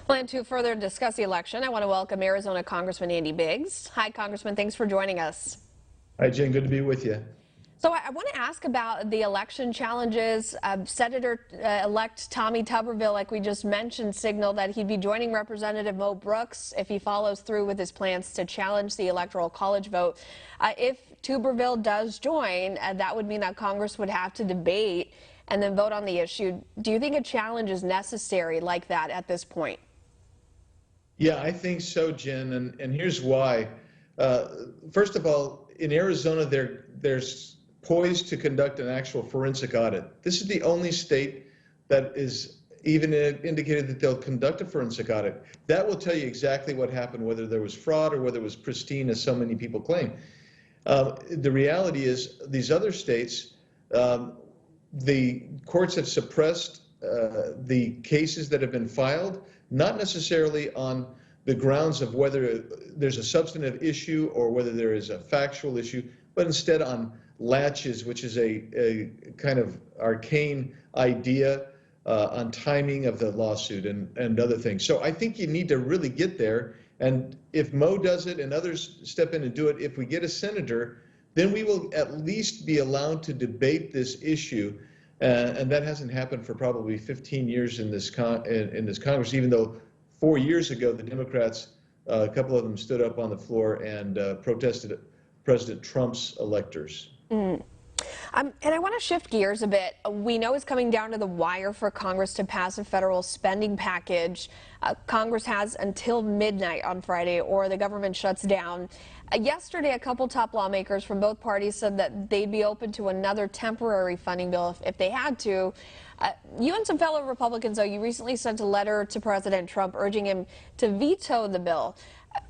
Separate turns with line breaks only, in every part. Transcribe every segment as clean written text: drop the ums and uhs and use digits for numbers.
Well, and to further discuss the election, I want to welcome Arizona Congressman Andy Biggs. Hi, Congressman. Thanks for joining us.
Hi, Jen. Good to be with you.
So I want to ask about the election challenges. Senator-elect Tommy Tuberville, like we just mentioned, signaled that he'd be joining Representative Mo Brooks if he follows through with his plans to challenge the Electoral College vote. If Tuberville does join, that would mean that Congress would have to debate and then vote on the issue. Do you think a challenge is necessary like that at this point?
Yeah, I think so, Jen, and here's why. First of all, in Arizona, there's poised to conduct an actual forensic audit. This is the only state that is even indicated that they'll conduct a forensic audit. That will tell you exactly what happened, whether there was fraud or whether it was pristine, as so many people claim. The reality is these other states, the courts have suppressed the cases that have been filed, not necessarily on the grounds of whether there's a substantive issue or whether there is a factual issue, but instead on latches, which is a kind of arcane idea on timing of the lawsuit and other things. So I think you need to really get there. And if Mo does it and others step in and do it, if we get a senator, then we will at least be allowed to debate this issue. And that hasn't happened for probably 15 years in this Congress, even though 4 years ago, the Democrats, a couple of them stood up on the floor and protested President Trump's electors.
And I want to shift gears a bit. We know it's coming down to the wire for Congress to pass a federal spending package. Congress has until midnight on Friday or the government shuts down. Yesterday, a couple top lawmakers from both parties said that they'd be open to another temporary funding bill if they had to. You and some fellow Republicans, though, you recently sent a letter to President Trump urging him to veto the bill.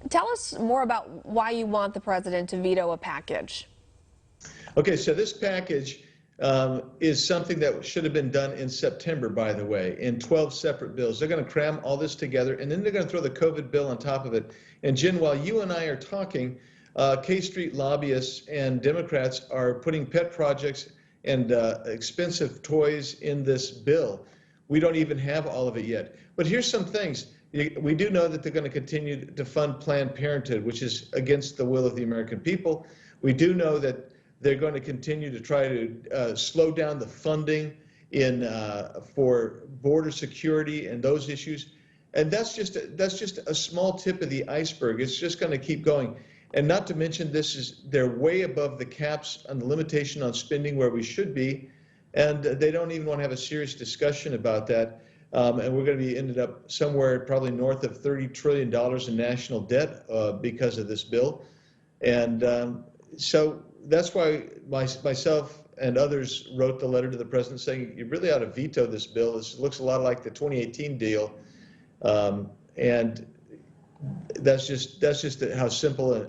Tell us more about why you want the president to veto a package.
Okay, so this package is something that should have been done in September, by the way, in 12 separate bills. They're going to cram all this together, and then they're going to throw the COVID bill on top of it. And Jen, while you and I are talking, K Street lobbyists and Democrats are putting pet projects and expensive toys in this bill. We don't even have all of it yet. But here's some things. We do know that they're going to continue to fund Planned Parenthood, which is against the will of the American people. We do know that they're going to continue to try to slow down the funding for border security and those issues. And that's just a small tip of the iceberg. It's just going to keep going. And not to mention, they're way above the caps on the limitation on spending where we should be. And they don't even want to have a serious discussion about that. And we're going to be ended up somewhere probably north of $30 trillion in national debt because of this bill. And so that's why myself and others wrote the letter to the president saying you really ought to veto this bill. This looks a lot like the 2018 deal. And that's just how simple,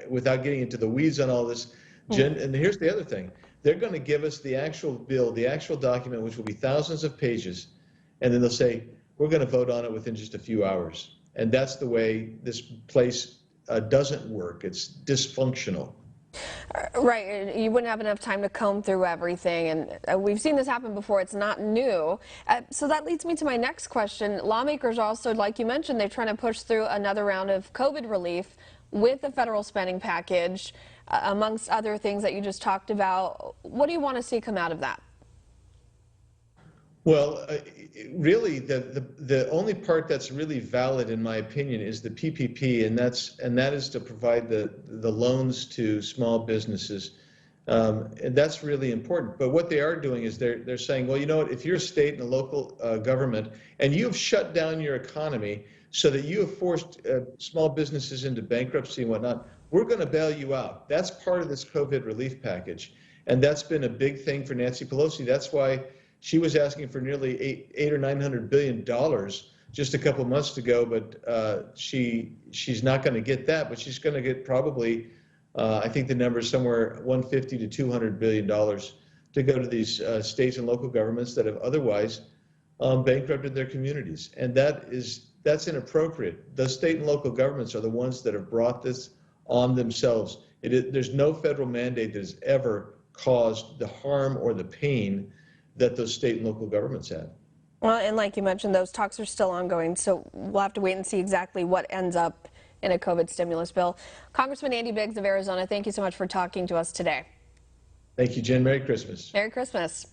without getting into the weeds on all this, Jen. And here's the other thing. They're going to give us the actual bill, the actual document, which will be thousands of pages. And then they'll say, we're going to vote on it within just a few hours. And that's the way this place doesn't work. It's dysfunctional.
Right. You wouldn't have enough time to comb through everything. And we've seen this happen before. It's not new. So that leads me to my next question. Lawmakers also, like you mentioned, they're trying to push through another round of COVID relief with the federal spending package, amongst other things that you just talked about. What do you want to see come out of that?
Well, really, the only part that's really valid, in my opinion, is the PPP, and that is to provide the loans to small businesses, and that's really important. But what they are doing is they're saying, well, you know what? If you're a state and a local government, and you've shut down your economy so that you have forced small businesses into bankruptcy and whatnot, we're going to bail you out. That's part of this COVID relief package, and that's been a big thing for Nancy Pelosi. That's why she was asking for nearly $800 or $900 billion just a couple months ago, but she's not going to get that. But she's going to get probably, I think the number is somewhere $150 to $200 billion to go to these states and local governments that have otherwise bankrupted their communities, and that's inappropriate. The state and local governments are the ones that have brought this on themselves. There's no federal mandate that has ever caused the harm or the pain that those state and local governments have.
Well, and like you mentioned, those talks are still ongoing, so we'll have to wait and see exactly what ends up in a COVID stimulus bill. Congressman Andy Biggs of Arizona, thank you so much for talking to us today.
Thank you, Jen. Merry Christmas.
Merry Christmas.